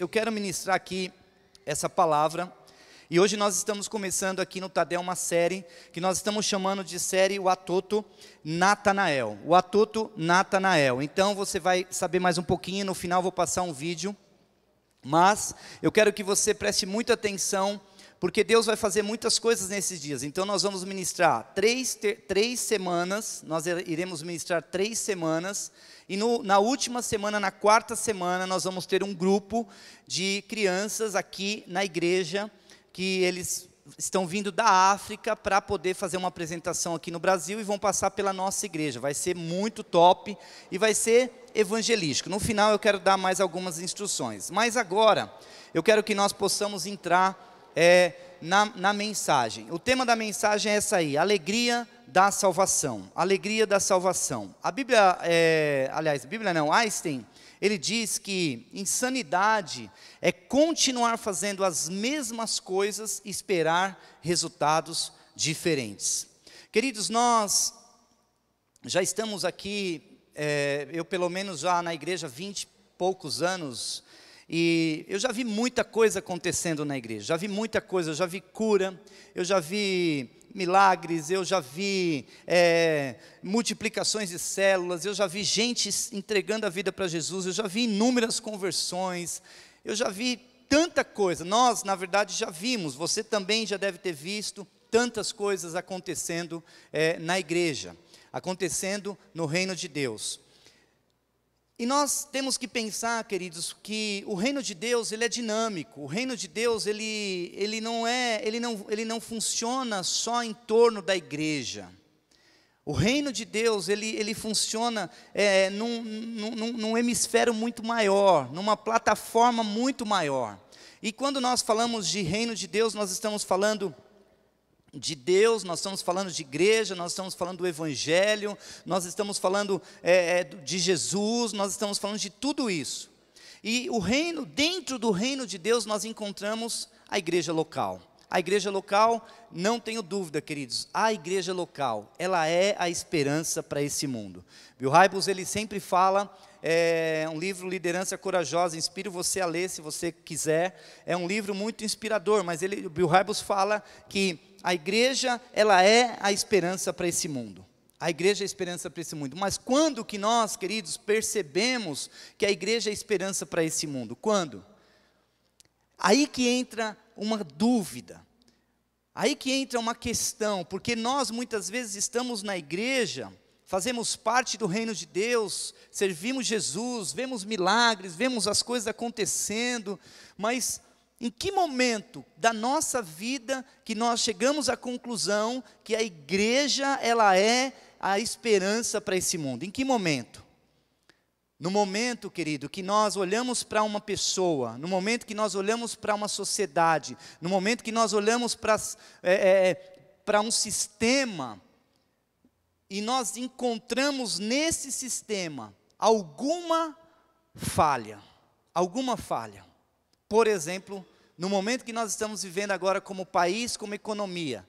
eu quero ministrar aqui essa palavra, e hoje nós estamos começando aqui no Tadel uma série, que nós estamos chamando de série O Atoto Natanael. O Atoto Natanael. Então você vai saber mais um pouquinho, no final vou passar um vídeo, mas eu quero que você preste muita atenção, porque Deus vai fazer muitas coisas nesses dias. Então nós vamos ministrar três semanas, nós iremos ministrar 3 semanas, e na última semana, na 4ª semana, nós vamos ter um grupo de crianças aqui na igreja, que eles estão vindo da África para poder fazer uma apresentação aqui no Brasil e vão passar pela nossa igreja. Vai ser muito top e vai ser evangelístico. No final eu quero dar mais algumas instruções. Mas agora, eu quero que nós possamos entrar na mensagem. O tema da mensagem é essa aí, alegria da salvação. Alegria da salvação. A Bíblia, Einstein, ele diz que insanidade é continuar fazendo as mesmas coisas e esperar resultados diferentes. Queridos, nós já estamos aqui, eu pelo menos já na igreja há 20 e poucos anos, e eu já vi muita coisa acontecendo na igreja, já vi muita coisa, eu já vi cura, eu já vi milagres, eu já vi multiplicações de células, eu já vi gente entregando a vida para Jesus, eu já vi inúmeras conversões, eu já vi tanta coisa. Nós, na verdade, já vimos, você também já deve ter visto tantas coisas acontecendo na igreja, acontecendo no reino de Deus. E nós temos que pensar, queridos, que o reino de Deus, ele é dinâmico. O reino de Deus, ele não funciona só em torno da igreja. O reino de Deus, ele funciona num hemisfério muito maior, numa plataforma muito maior. E quando nós falamos de reino de Deus, nós estamos falando de Deus, nós estamos falando de igreja, nós estamos falando do evangelho, nós estamos falando de Jesus, nós estamos falando de tudo isso. E o reino, dentro do reino de Deus, nós encontramos a igreja local. A igreja local, não tenho dúvida, queridos, a igreja local, ela é a esperança para esse mundo. Bill Hybels, ele sempre fala, um livro Liderança Corajosa, inspiro você a ler se você quiser, é um livro muito inspirador, mas Bill Hybels fala que a igreja, ela é a esperança para esse mundo. A igreja é a esperança para esse mundo. Mas quando que nós, queridos, percebemos que a igreja é a esperança para esse mundo? Quando? Aí que entra uma dúvida. Aí que entra uma questão, porque nós muitas vezes estamos na igreja, fazemos parte do reino de Deus, servimos Jesus, vemos milagres, vemos as coisas acontecendo, mas em que momento da nossa vida que nós chegamos à conclusão que a igreja, ela é a esperança para esse mundo? Em que momento? No momento, querido, que nós olhamos para uma pessoa, no momento que nós olhamos para uma sociedade, no momento que nós olhamos para um sistema, e nós encontramos nesse sistema alguma falha. Por exemplo, no momento que nós estamos vivendo agora como país, como economia,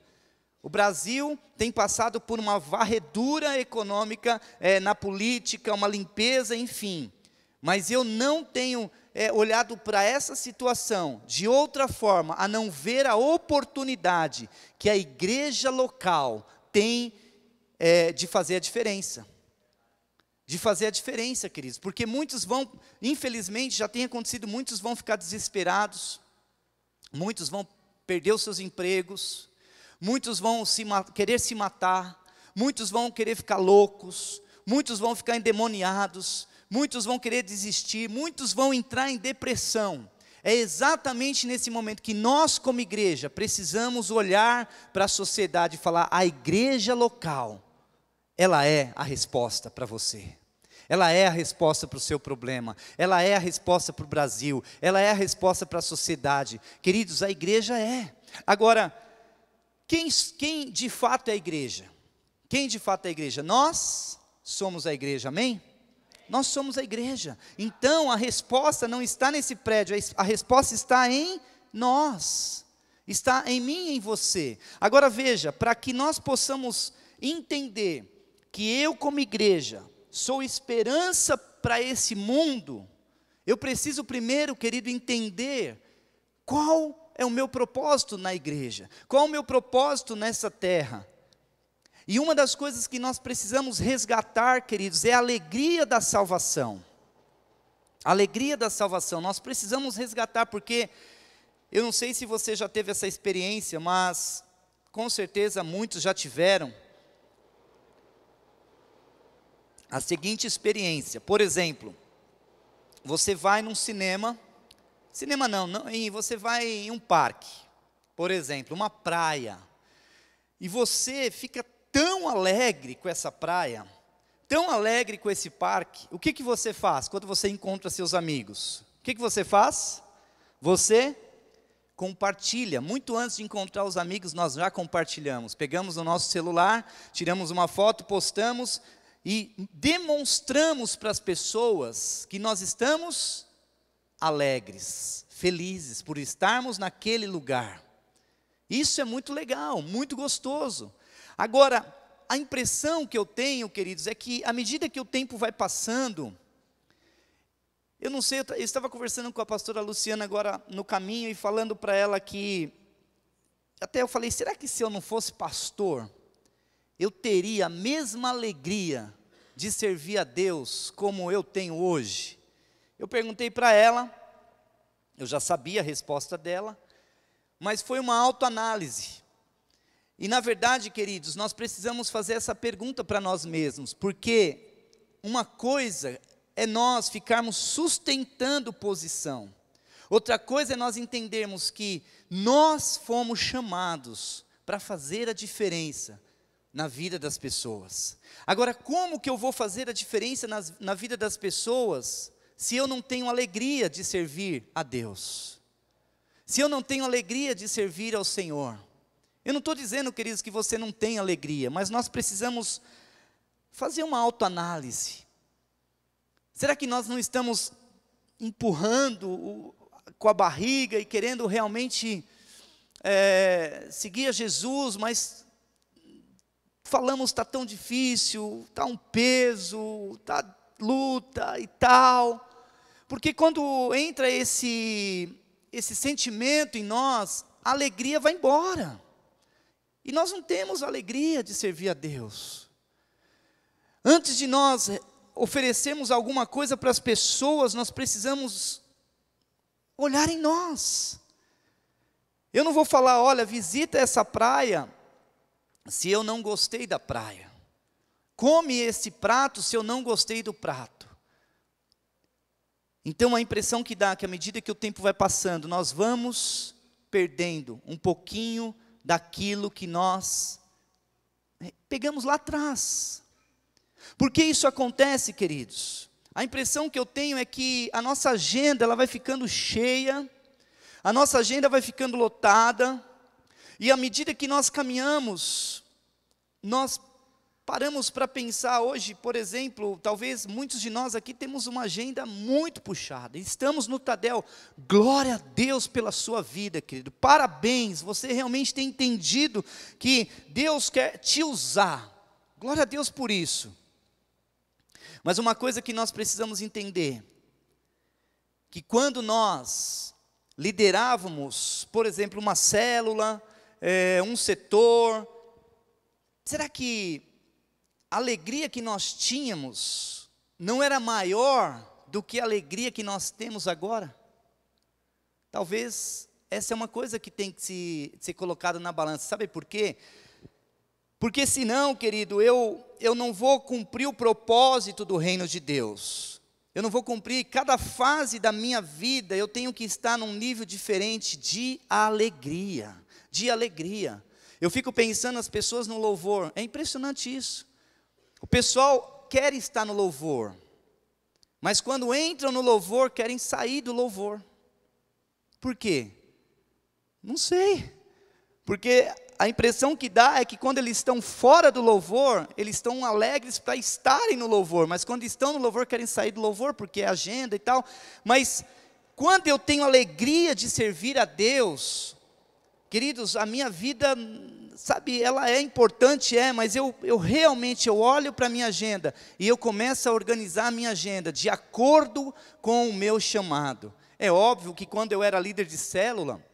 o Brasil tem passado por uma varredura econômica na política, uma limpeza, enfim. Mas eu não tenho olhado para essa situação de outra forma, a não ver a oportunidade que a igreja local tem de fazer a diferença. De fazer a diferença, queridos. Porque muitos vão, infelizmente, já tem acontecido, muitos vão ficar desesperados, muitos vão perder os seus empregos, muitos vão querer se matar, muitos vão querer ficar loucos, muitos vão ficar endemoniados, muitos vão querer desistir, muitos vão entrar em depressão. É exatamente nesse momento que nós, como igreja, precisamos olhar para a sociedade e falar: a igreja local, ela é a resposta para você. Ela é a resposta para o seu problema, ela é a resposta para o Brasil, ela é a resposta para a sociedade. Queridos, a igreja é. Agora, quem de fato é a igreja? Quem de fato é a igreja? Nós somos a igreja, amém? Nós somos a igreja. Então a resposta não está nesse prédio, a resposta está em nós, está em mim e em você. Agora veja, para que nós possamos entender que eu como igreja sou esperança para esse mundo, Eu preciso primeiro, querido, entender qual é o meu propósito na igreja, qual é o meu propósito nessa terra. E uma das coisas que nós precisamos resgatar, queridos, é a alegria da salvação. A alegria da salvação, nós precisamos resgatar, porque eu não sei se você já teve essa experiência, mas com certeza muitos já tiveram a seguinte experiência. Por exemplo, você vai num cinema não, você vai em um parque, por exemplo, uma praia, e você fica tão alegre com essa praia, tão alegre com esse parque. O que você faz quando você encontra seus amigos? O que você faz? Você compartilha. Muito antes de encontrar os amigos, nós já compartilhamos. Pegamos o nosso celular, tiramos uma foto, postamos e demonstramos para as pessoas que nós estamos alegres, felizes por estarmos naquele lugar. Isso é muito legal, muito gostoso. Agora, a impressão que eu tenho, queridos, é que à medida que o tempo vai passando, eu não sei, eu estava conversando com a pastora Luciana agora no caminho e falando para ela que, até eu falei, será que se eu não fosse pastor, eu teria a mesma alegria de servir a Deus como eu tenho hoje? Eu perguntei para ela, eu já sabia a resposta dela, mas foi uma autoanálise. E na verdade, queridos, nós precisamos fazer essa pergunta para nós mesmos, porque uma coisa é nós ficarmos sustentando posição, outra coisa é nós entendermos que nós fomos chamados para fazer a diferença na vida das pessoas. Agora, como que eu vou fazer a diferença na vida das pessoas se eu não tenho alegria de servir a Deus? Se eu não tenho alegria de servir ao Senhor? Eu não estou dizendo, queridos, que você não tem alegria, mas nós precisamos fazer uma autoanálise. Será que nós não estamos empurrando com a barriga e querendo realmente seguir a Jesus, mas falamos está tão difícil, está um peso, está luta e tal? Porque quando entra esse sentimento em nós, a alegria vai embora. E nós não temos alegria de servir a Deus. Antes de nós oferecermos alguma coisa para as pessoas, nós precisamos olhar em nós. Eu não vou falar, olha, visita essa praia, se eu não gostei da praia. Come esse prato, se eu não gostei do prato. Então a impressão que dá é que à medida que o tempo vai passando, nós vamos perdendo um pouquinho daquilo que nós pegamos lá atrás. Por que isso acontece, queridos? A impressão que eu tenho é que a nossa agenda ela vai ficando cheia, a nossa agenda vai ficando lotada, e à medida que nós caminhamos, nós paramos para pensar hoje, por exemplo, talvez muitos de nós aqui temos uma agenda muito puxada, estamos no Tadel, glória a Deus pela sua vida, querido, parabéns, você realmente tem entendido que Deus quer te usar, glória a Deus por isso. Mas uma coisa que nós precisamos entender, que quando nós liderávamos, por exemplo, uma célula, um setor, será que a alegria que nós tínhamos não era maior do que a alegria que nós temos agora? Talvez essa é uma coisa que tem que ser colocada na balança. Sabe por quê? Porque senão, querido, eu não vou cumprir o propósito do reino de Deus. Eu não vou cumprir, cada fase da minha vida eu tenho que estar num nível diferente de alegria. Eu fico pensando as pessoas no louvor, é impressionante isso. O pessoal quer estar no louvor, mas quando entram no louvor, querem sair do louvor. Por quê? Não sei. Porque a impressão que dá é que quando eles estão fora do louvor, eles estão alegres para estarem no louvor, mas quando estão no louvor, querem sair do louvor, porque é agenda e tal. Mas quando eu tenho alegria de servir a Deus, queridos, a minha vida sabe, ela é importante, mas eu realmente olho para a minha agenda e eu começo a organizar a minha agenda de acordo com o meu chamado. É óbvio que quando eu era líder de célula,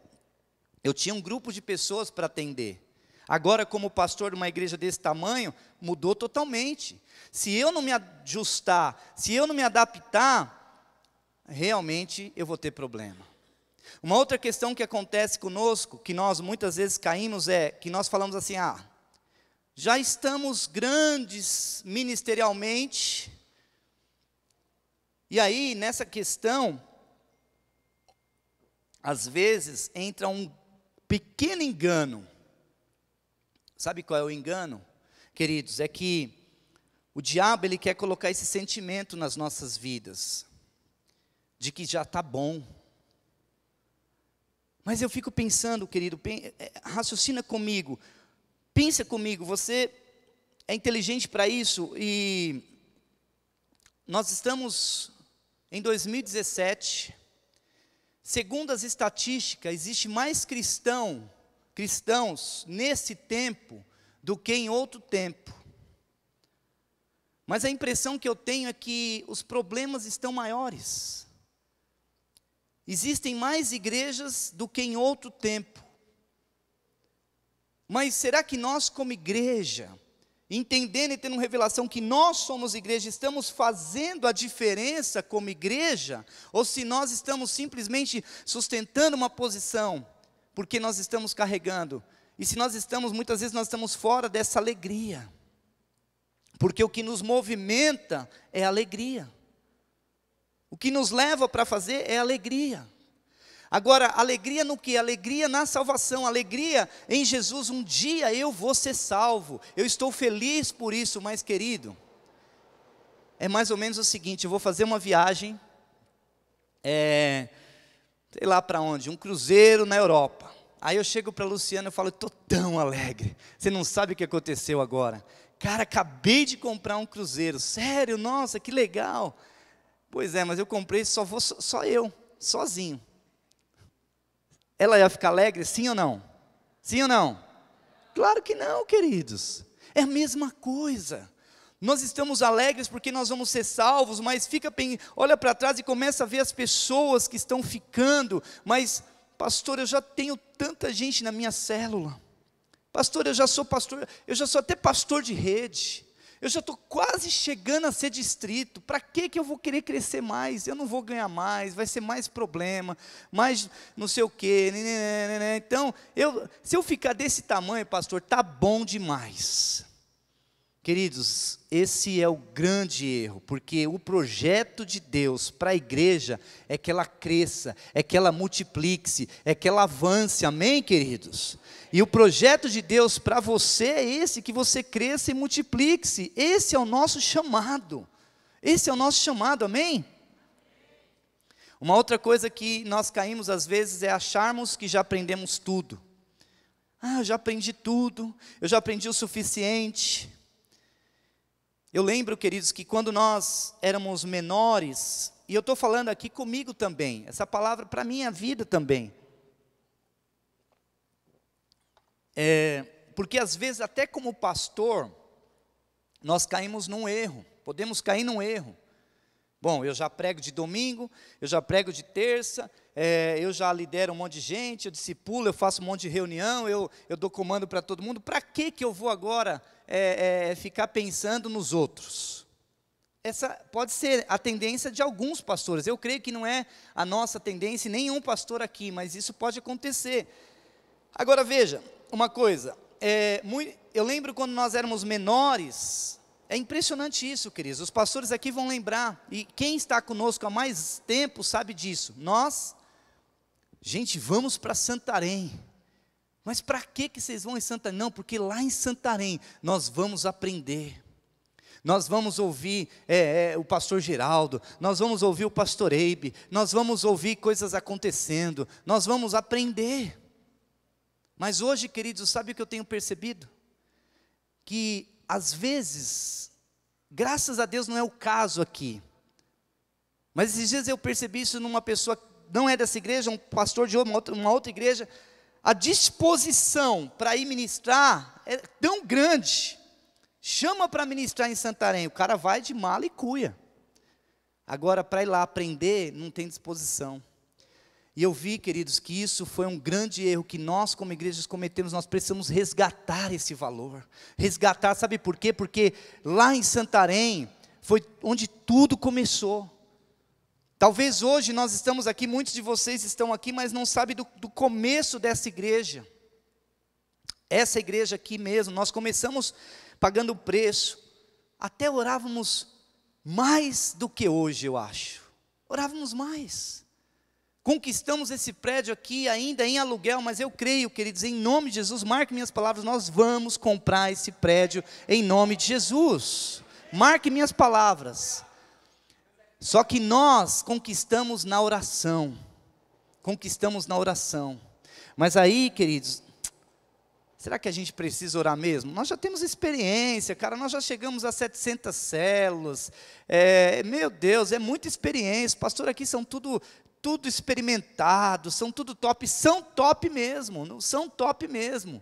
eu tinha um grupo de pessoas para atender. Agora, como pastor de uma igreja desse tamanho, mudou totalmente. Se eu não me ajustar, se eu não me adaptar, realmente eu vou ter problema. Uma outra questão que acontece conosco, que nós muitas vezes caímos, é que nós falamos assim, já estamos grandes ministerialmente, e aí nessa questão, às vezes entra um pequeno engano. Sabe qual é o engano, queridos? É que o diabo, ele quer colocar esse sentimento nas nossas vidas, de que já está bom. Mas eu fico pensando, querido, raciocina comigo, pensa comigo, você é inteligente para isso, e nós estamos em 2017, segundo as estatísticas, existe mais cristãos nesse tempo do que em outro tempo. Mas a impressão que eu tenho é que os problemas estão maiores. Existem mais igrejas do que em outro tempo. Mas será que nós, como igreja, entendendo e tendo revelação que nós somos igreja, estamos fazendo a diferença como igreja? Ou se nós estamos simplesmente sustentando uma posição, porque nós estamos carregando? E se nós estamos, muitas vezes nós estamos fora dessa alegria. Porque o que nos movimenta é alegria. O que nos leva para fazer é alegria. Agora, alegria no que? Alegria na salvação, alegria em Jesus. Um dia eu vou ser salvo, eu estou feliz por isso, mas querido, é mais ou menos o seguinte, eu vou fazer uma viagem, sei lá para onde, um cruzeiro na Europa. Aí eu chego para a Luciana e falo, estou tão alegre, você não sabe o que aconteceu agora. Cara, acabei de comprar um cruzeiro, sério, nossa, que legal. Pois é, mas eu comprei, só eu, sozinho. Ela ia ficar alegre, sim ou não? Sim ou não? Claro que não, queridos. É a mesma coisa. Nós estamos alegres porque nós vamos ser salvos, mas olha para trás e começa a ver as pessoas que estão ficando. Mas, pastor, eu já tenho tanta gente na minha célula. Pastor, eu já sou pastor, eu já sou até pastor de rede. Eu já estou quase chegando a ser distrito, para que eu vou querer crescer mais? Eu não vou ganhar mais, vai ser mais problema, mais não sei o quê. Então, se eu ficar desse tamanho, pastor, está bom demais. Queridos, esse é o grande erro, porque o projeto de Deus para a igreja é que ela cresça, é que ela multiplique-se, é que ela avance, amém, queridos? E o projeto de Deus para você é esse, que você cresça e multiplique-se. Esse é o nosso chamado. Esse é o nosso chamado, amém? Uma outra coisa que nós caímos às vezes é acharmos que já aprendemos tudo. Eu já aprendi tudo, eu já aprendi o suficiente. Eu lembro, queridos, que quando nós éramos menores, e eu estou falando aqui comigo também, essa palavra para a minha vida também. Porque às vezes até como pastor, nós caímos num erro, podemos cair num erro. Bom, eu já prego de domingo, eu já prego de terça, eu já lidero um monte de gente, eu discipulo, eu faço um monte de reunião, eu dou comando para todo mundo. Para que eu vou agora ficar pensando nos outros? Essa pode ser a tendência de alguns pastores. Eu creio que não é a nossa tendência, nenhum pastor aqui, mas isso pode acontecer. Agora veja, uma coisa, eu lembro quando nós éramos menores, é impressionante isso, queridos, os pastores aqui vão lembrar, e quem está conosco há mais tempo sabe disso, gente, vamos para Santarém. Mas para que vocês vão em Santarém? Não, porque lá em Santarém nós vamos aprender. Nós vamos ouvir o pastor Geraldo, nós vamos ouvir o pastor Eibe, nós vamos ouvir coisas acontecendo, nós vamos aprender. Mas hoje, queridos, sabe o que eu tenho percebido? Que às vezes, graças a Deus não é o caso aqui, mas esses dias eu percebi isso numa pessoa que não é dessa igreja, um pastor de uma outra igreja. a disposição para ir ministrar é tão grande. Chama para ministrar em Santarém, o cara vai de mala e cuia. Agora, para ir lá aprender, não tem disposição. E eu vi, queridos, que isso foi um grande erro que nós, como igrejas, cometemos. Nós precisamos resgatar esse valor. Resgatar, sabe por quê? Porque lá em Santarém foi onde tudo começou. Talvez hoje nós estamos aqui, muitos de vocês estão aqui, mas não sabem do começo dessa igreja. Essa igreja aqui mesmo, nós começamos pagando o preço. Até orávamos mais do que hoje, eu acho. Orávamos mais. Conquistamos esse prédio aqui ainda em aluguel, mas eu creio, queridos, em nome de Jesus, marque minhas palavras, nós vamos comprar esse prédio em nome de Jesus. Marque minhas palavras. Só que nós conquistamos na oração. Conquistamos na oração. Mas aí, queridos, será que a gente precisa orar mesmo? Nós já temos experiência, cara, nós já chegamos a 700 células. Meu Deus, é muita experiência. Os pastores aqui são tudo experimentados, são tudo top, são top mesmo, não são top mesmo.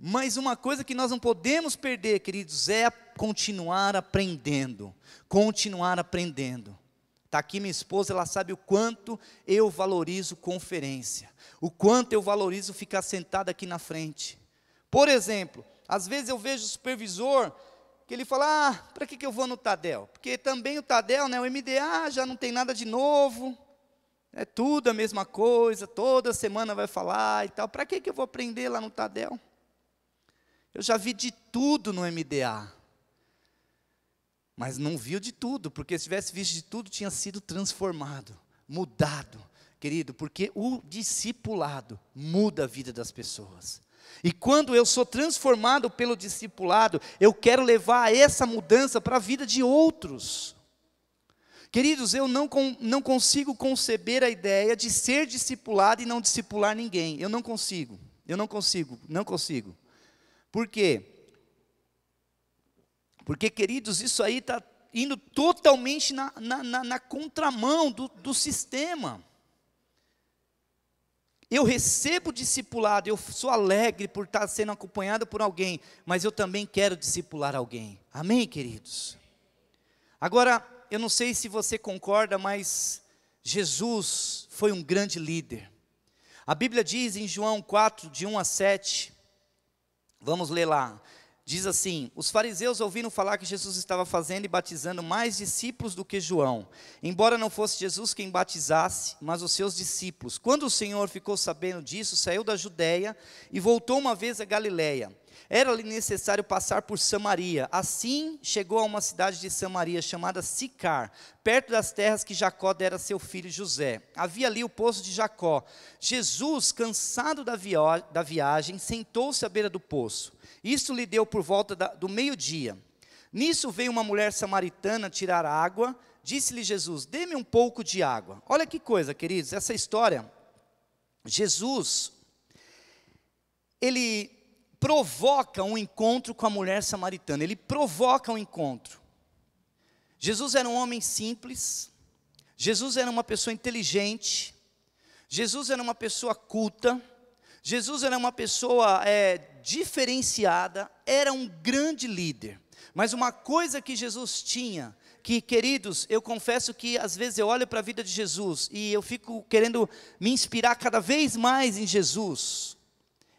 Mas uma coisa que nós não podemos perder, queridos, é continuar aprendendo. Continuar aprendendo. Está aqui minha esposa, ela sabe o quanto eu valorizo conferência. O quanto eu valorizo ficar sentado aqui na frente. Por exemplo, às vezes eu vejo o supervisor, que ele fala, para que eu vou no Tadel? Porque também o Tadel, né, o MDA já não tem nada de novo. É tudo a mesma coisa, toda semana vai falar e tal. Para que eu vou aprender lá no Tadel? Eu já vi de tudo no MDA. Mas não viu de tudo, porque se tivesse visto de tudo, tinha sido transformado, mudado. Querido, porque o discipulado muda a vida das pessoas. E quando eu sou transformado pelo discipulado, eu quero levar essa mudança para a vida de outros. Queridos, eu não consigo conceber a ideia de ser discipulado e não discipular ninguém. Eu não consigo. Por quê? Porque, queridos, isso aí está indo totalmente na contramão do sistema. Eu recebo discipulado, eu sou alegre por estar sendo acompanhado por alguém, mas eu também quero discipular alguém. Amém, queridos? Agora, eu não sei se você concorda, mas Jesus foi um grande líder. A Bíblia diz em João 4, de 1 a 7, vamos ler lá. Diz assim, os fariseus ouviram falar que Jesus estava fazendo e batizando mais discípulos do que João, embora não fosse Jesus quem batizasse, mas os seus discípulos. Quando o Senhor ficou sabendo disso, saiu da Judeia e voltou uma vez a Galiléia. Era-lhe necessário passar por Samaria. Assim chegou a uma cidade de Samaria chamada Sicar, perto das terras que Jacó dera a seu filho José. Havia ali o poço de Jacó. Jesus, cansado da viagem, sentou-se à beira do poço. Isto lhe deu por volta do meio-dia. Nisso veio uma mulher samaritana tirar água. Disse-lhe Jesus, dê-me um pouco de água. Olha que coisa, queridos, essa história. Jesus, ele provoca um encontro com a mulher samaritana. Ele provoca um encontro. Jesus era um homem simples. Jesus era uma pessoa inteligente. Jesus era uma pessoa culta. Jesus era uma pessoa diferenciada. Era um grande líder. Mas uma coisa que Jesus tinha, que, queridos, eu confesso que às vezes eu olho para a vida de Jesus e eu fico querendo me inspirar cada vez mais em Jesus,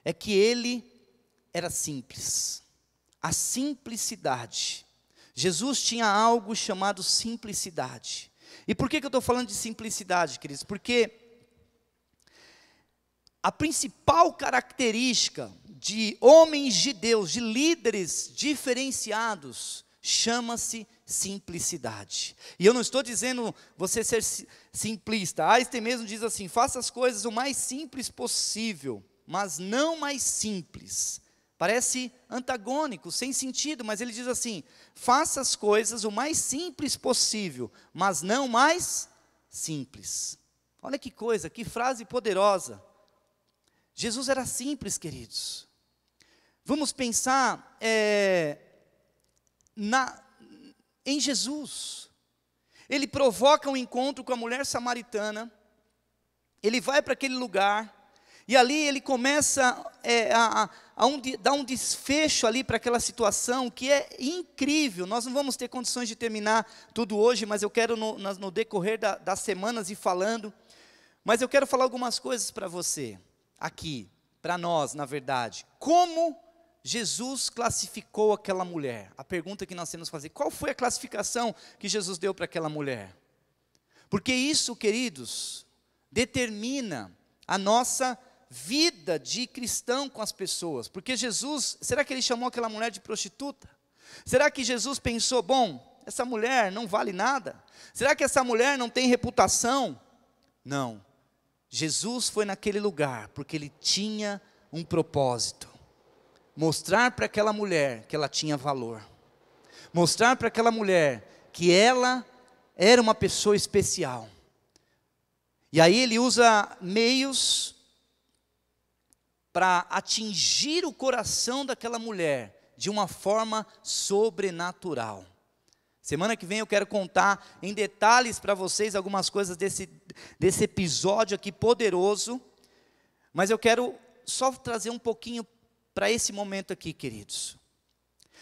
é que ele era simples. A simplicidade. Jesus tinha algo chamado simplicidade. E por que eu estou falando de simplicidade, queridos? Porque a principal característica de homens de Deus, de líderes diferenciados, chama-se simplicidade. E eu não estou dizendo você ser simplista. Einstein mesmo diz assim, faça as coisas o mais simples possível, mas não mais simples. Parece antagônico, sem sentido, mas ele diz assim, faça as coisas o mais simples possível, mas não mais simples. Olha que coisa, que frase poderosa. Jesus era simples, queridos. Vamos pensar em Jesus. Ele provoca um encontro com a mulher samaritana, ele vai para aquele lugar, E ali ele começa dar um desfecho ali para aquela situação que é incrível. Nós não vamos ter condições de terminar tudo hoje, mas eu quero no decorrer das semanas ir falando. Mas eu quero falar algumas coisas para você, aqui, para nós, na verdade. Como Jesus classificou aquela mulher? A pergunta que nós temos que fazer: qual foi a classificação que Jesus deu para aquela mulher? Porque isso, queridos, determina a nossa vida de cristão com as pessoas. Porque Jesus, será que ele chamou aquela mulher de prostituta? Será que Jesus pensou, bom, essa mulher não vale nada? Será que essa mulher não tem reputação? Não. Jesus foi naquele lugar porque ele tinha um propósito: mostrar para aquela mulher que ela tinha valor, mostrar para aquela mulher que ela era uma pessoa especial. E aí ele usa meios para atingir o coração daquela mulher de uma forma sobrenatural. Semana que vem eu quero contar em detalhes para vocês algumas coisas desse episódio aqui poderoso, mas eu quero só trazer um pouquinho para esse momento aqui, queridos.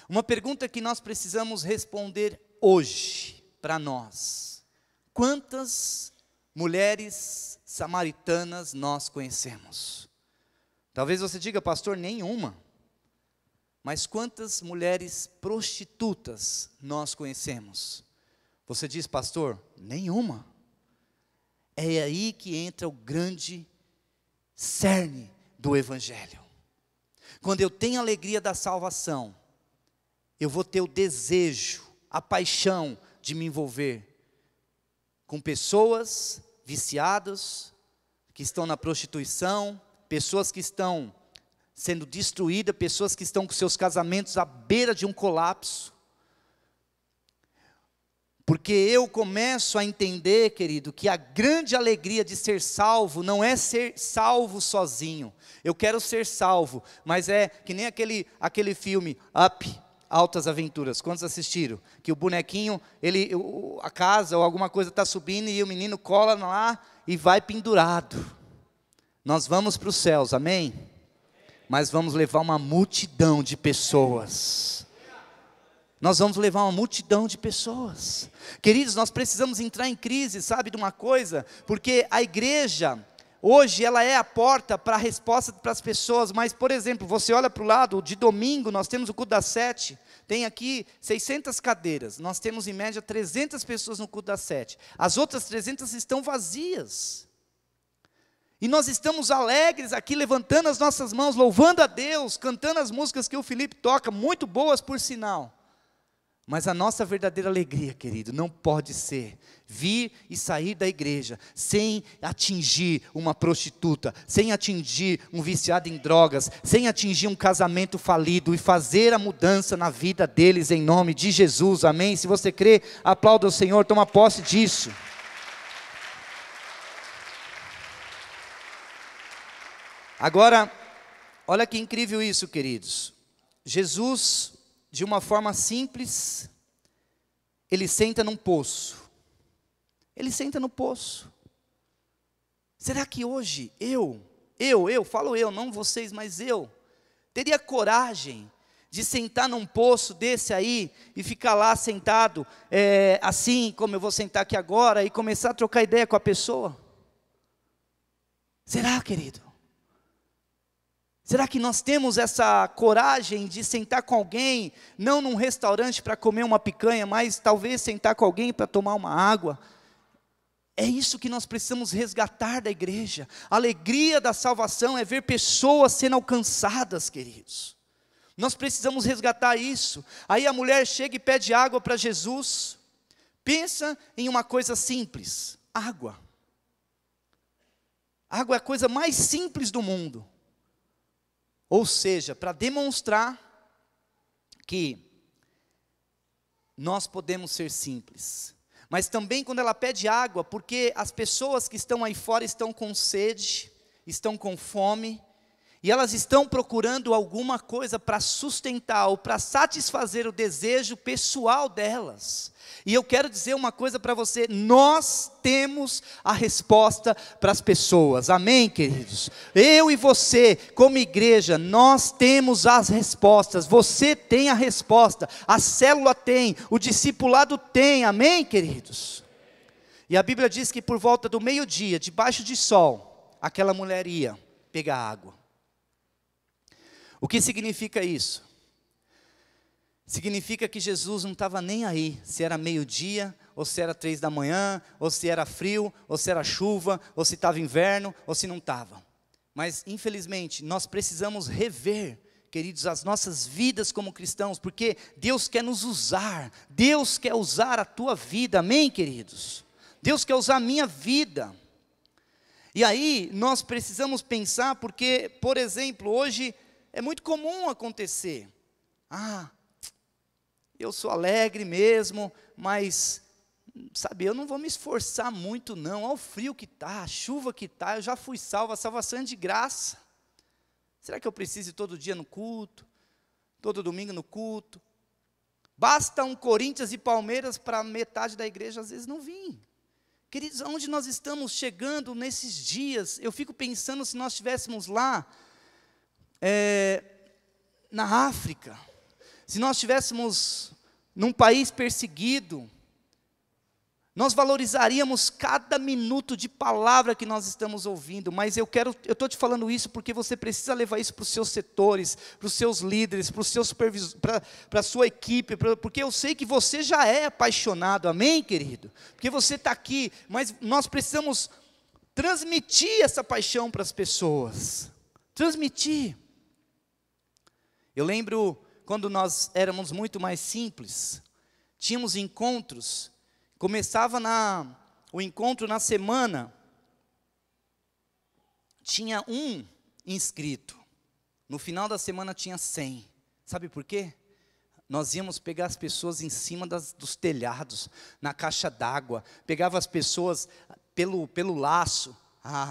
Uma pergunta que nós precisamos responder hoje para nós: quantas mulheres samaritanas nós conhecemos? Talvez você diga, pastor, nenhuma. Mas quantas mulheres prostitutas nós conhecemos? Você diz, pastor, nenhuma. É aí que entra o grande cerne do Evangelho. Quando eu tenho a alegria da salvação, eu vou ter o desejo, a paixão de me envolver com pessoas viciadas, que estão na prostituição, pessoas que estão sendo destruídas, pessoas que estão com seus casamentos à beira de um colapso. Porque eu começo a entender, querido, que a grande alegria de ser salvo não é ser salvo sozinho. Eu quero ser salvo, mas é que nem aquele filme Up, Altas Aventuras. Quantos assistiram? Que o bonequinho, a casa ou alguma coisa está subindo e o menino cola lá e vai pendurado. Nós vamos para os céus, amém? Mas vamos levar uma multidão de pessoas. Nós vamos levar uma multidão de pessoas. Queridos, nós precisamos entrar em crise, sabe de uma coisa? Porque a igreja, hoje, ela é a porta para a resposta para as pessoas. Mas, por exemplo, você olha para o lado, de domingo, nós temos o culto das 7. Tem aqui 600 cadeiras. Nós temos, em média, 300 pessoas no culto das 7. As outras 300 estão vazias. E nós estamos alegres aqui, levantando as nossas mãos, louvando a Deus, cantando as músicas que o Felipe toca, muito boas por sinal. Mas a nossa verdadeira alegria, querido, não pode ser vir e sair da igreja sem atingir uma prostituta, sem atingir um viciado em drogas, sem atingir um casamento falido e fazer a mudança na vida deles em nome de Jesus, amém? Se você crê, aplauda o Senhor, toma posse disso. Agora, olha que incrível isso, queridos. Jesus, de uma forma simples, ele senta num poço. Ele senta no poço. Será que hoje falo eu, não vocês, mas eu, teria coragem de sentar num poço desse aí e ficar lá sentado, assim como eu vou sentar aqui agora, e começar a trocar ideia com a pessoa? Será, querido? Será que nós temos essa coragem de sentar com alguém, não num restaurante para comer uma picanha, mas talvez sentar com alguém para tomar uma água? É isso que nós precisamos resgatar da igreja. A alegria da salvação é ver pessoas sendo alcançadas, queridos. Nós precisamos resgatar isso. Aí a mulher chega e pede água para Jesus. Pensa em uma coisa simples: água. Água é a coisa mais simples do mundo. Ou seja, para demonstrar que nós podemos ser simples. Mas também quando ela pede água, porque as pessoas que estão aí fora estão com sede, estão com fome, E elas estão procurando alguma coisa para sustentar ou para satisfazer o desejo pessoal delas. E eu quero dizer uma coisa para você: nós temos a resposta para as pessoas, amém, queridos? Eu e você, como igreja, nós temos as respostas. Você tem a resposta, a célula tem, o discipulado tem, amém, queridos? E a Bíblia diz que por volta do meio-dia, debaixo de sol, aquela mulher ia pegar água. O que significa isso? Significa que Jesus não estava nem aí, se era meio-dia, ou se era 3 da manhã, ou se era frio, ou se era chuva, ou se estava inverno, ou se não estava. Mas, infelizmente, nós precisamos rever, queridos, as nossas vidas como cristãos, porque Deus quer nos usar, Deus quer usar a tua vida, amém, queridos? Deus quer usar a minha vida. E aí, nós precisamos pensar, porque, por exemplo, hoje é muito comum acontecer. Eu sou alegre mesmo, mas, sabe, eu não vou me esforçar muito não. Olha o frio que está, a chuva que está, eu já fui salvo, a salvação é de graça. Será que eu preciso ir todo dia no culto? Todo domingo no culto? Basta um Corinthians e Palmeiras para metade da igreja às vezes não vir. Queridos, aonde nós estamos chegando nesses dias? Eu fico pensando se nós estivéssemos lá, na África, se nós estivéssemos num país perseguido, nós valorizaríamos cada minuto de palavra que nós estamos ouvindo. Mas eu estou te falando isso porque você precisa levar isso para os seus setores, para os seus líderes, para os seus supervisores, para a sua equipe, porque eu sei que você já é apaixonado, amém, querido? Porque você está aqui, mas nós precisamos transmitir essa paixão para as pessoas, transmitir. Eu lembro quando nós éramos muito mais simples, tínhamos encontros, começava o encontro na semana, tinha um inscrito, no final da semana tinha 100, sabe por quê? Nós íamos pegar as pessoas em cima dos telhados, na caixa d'água, pegava as pessoas pelo laço.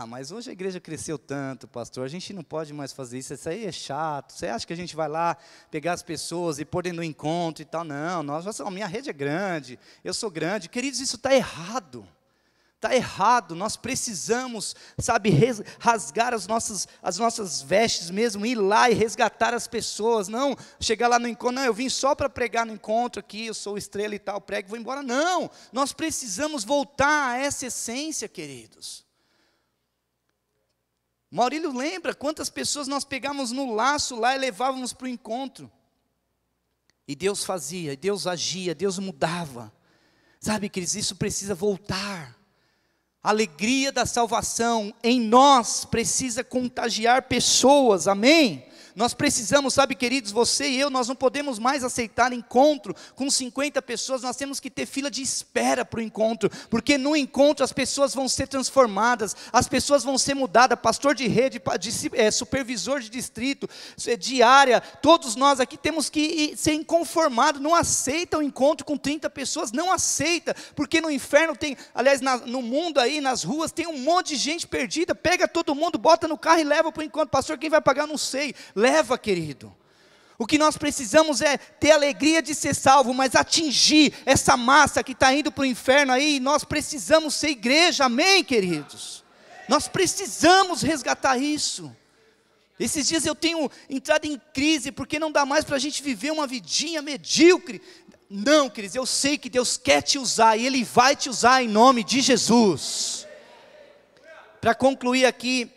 Mas hoje a igreja cresceu tanto, pastor, a gente não pode mais fazer isso aí é chato. Você acha que a gente vai lá pegar as pessoas e pôr dentro do encontro e tal? Não, a minha rede é grande, eu sou grande. Queridos, isso está errado. Está errado, nós precisamos, sabe, rasgar as nossas vestes mesmo, ir lá e resgatar as pessoas, não chegar lá no encontro, não, eu vim só para pregar no encontro aqui, eu sou estrela e tal, prego e vou embora. Não, nós precisamos voltar a essa essência, queridos. Maurílio lembra quantas pessoas nós pegávamos no laço lá e levávamos para o encontro. E Deus fazia, Deus agia, Deus mudava. Sabe, queridos, isso precisa voltar. A alegria da salvação em nós precisa contagiar pessoas, amém? Nós precisamos, sabe, queridos, você e eu, nós não podemos mais aceitar encontro com 50 pessoas, nós temos que ter fila de espera para o encontro, porque no encontro as pessoas vão ser transformadas, as pessoas vão ser mudadas, pastor de rede, supervisor de distrito, de área, todos nós aqui temos que ser inconformados, não aceita o encontro com 30 pessoas, não aceita, porque no inferno tem, aliás, no mundo aí, nas ruas, tem um monte de gente perdida, pega todo mundo, bota no carro e leva para o encontro. Pastor, quem vai pagar? Não sei. Leva, querido. O que nós precisamos é ter alegria de ser salvo, mas atingir essa massa que está indo para o inferno aí, nós precisamos ser igreja, amém, queridos? Nós precisamos resgatar isso. Esses dias eu tenho entrado em crise, porque não dá mais para a gente viver uma vidinha medíocre. Não, queridos, eu sei que Deus quer te usar, e Ele vai te usar em nome de Jesus. Para concluir aqui,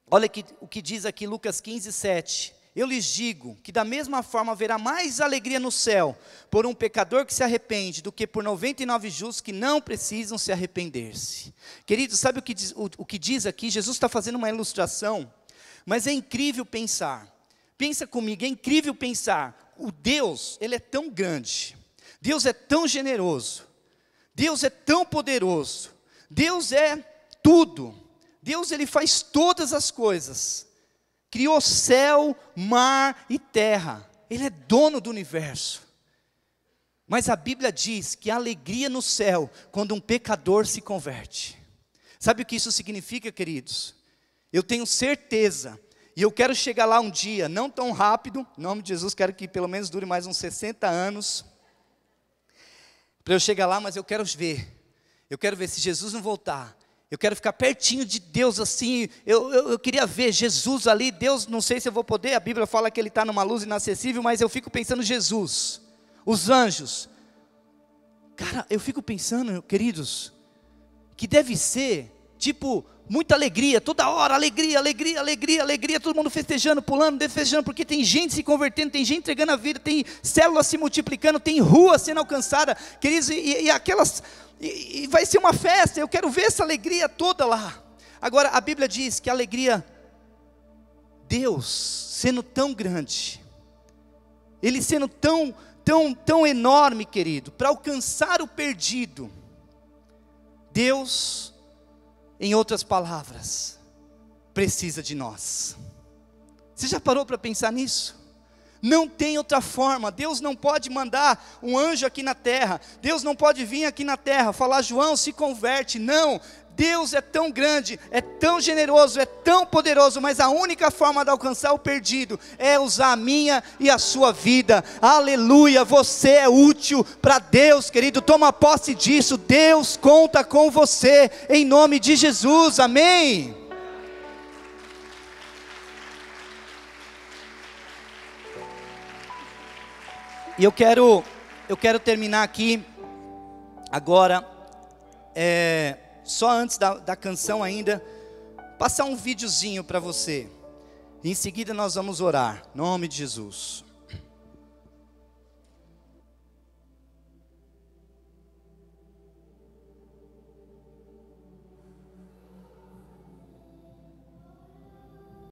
olha o que diz aqui Lucas 15:7. Eu lhes digo que da mesma forma haverá mais alegria no céu por um pecador que se arrepende do que por 99 justos que não precisam se arrepender-se. Queridos, sabe o que diz aqui? Jesus está fazendo uma ilustração, mas é incrível pensar. Pensa comigo, é incrível pensar. O Deus, Ele é tão grande, Deus é tão generoso, Deus é tão poderoso, Deus é tudo. Deus, Ele faz todas as coisas, criou céu, mar e terra, Ele é dono do universo, mas a Bíblia diz que há alegria no céu, quando um pecador se converte. Sabe o que isso significa, queridos? Eu tenho certeza, E eu quero chegar lá um dia, não tão rápido, em nome de Jesus, quero que pelo menos dure mais uns 60 anos, para eu chegar lá, mas eu quero ver se Jesus não voltar, eu quero ficar pertinho de Deus assim, eu queria ver Jesus ali, Deus, não sei se eu vou poder, a Bíblia fala que Ele está numa luz inacessível, mas eu fico pensando Jesus, os anjos, cara, eu fico pensando, queridos, que deve ser, tipo, muita alegria, toda hora, alegria, alegria, alegria, alegria, todo mundo festejando, pulando, festejando, porque tem gente se convertendo, tem gente entregando a vida, tem células se multiplicando, tem rua sendo alcançada, queridos, e aquelas, e vai ser uma festa, eu quero ver essa alegria toda lá. Agora, a Bíblia diz que a alegria, Deus sendo tão grande, Ele sendo tão enorme, querido, para alcançar o perdido, Deus, em outras palavras, precisa de nós. Você já parou para pensar nisso? Não tem outra forma. Deus não pode mandar um anjo aqui na terra. Deus não pode vir aqui na terra falar, João, se converte. Não. Deus é tão grande, é tão generoso, é tão poderoso, mas a única forma de alcançar o perdido é usar a minha e a sua vida. Aleluia, você é útil para Deus, querido, toma posse disso. Deus conta com você, em nome de Jesus, amém? E eu quero terminar aqui, agora, só antes da canção ainda, passar um videozinho para você. Em seguida nós vamos orar, em nome de Jesus.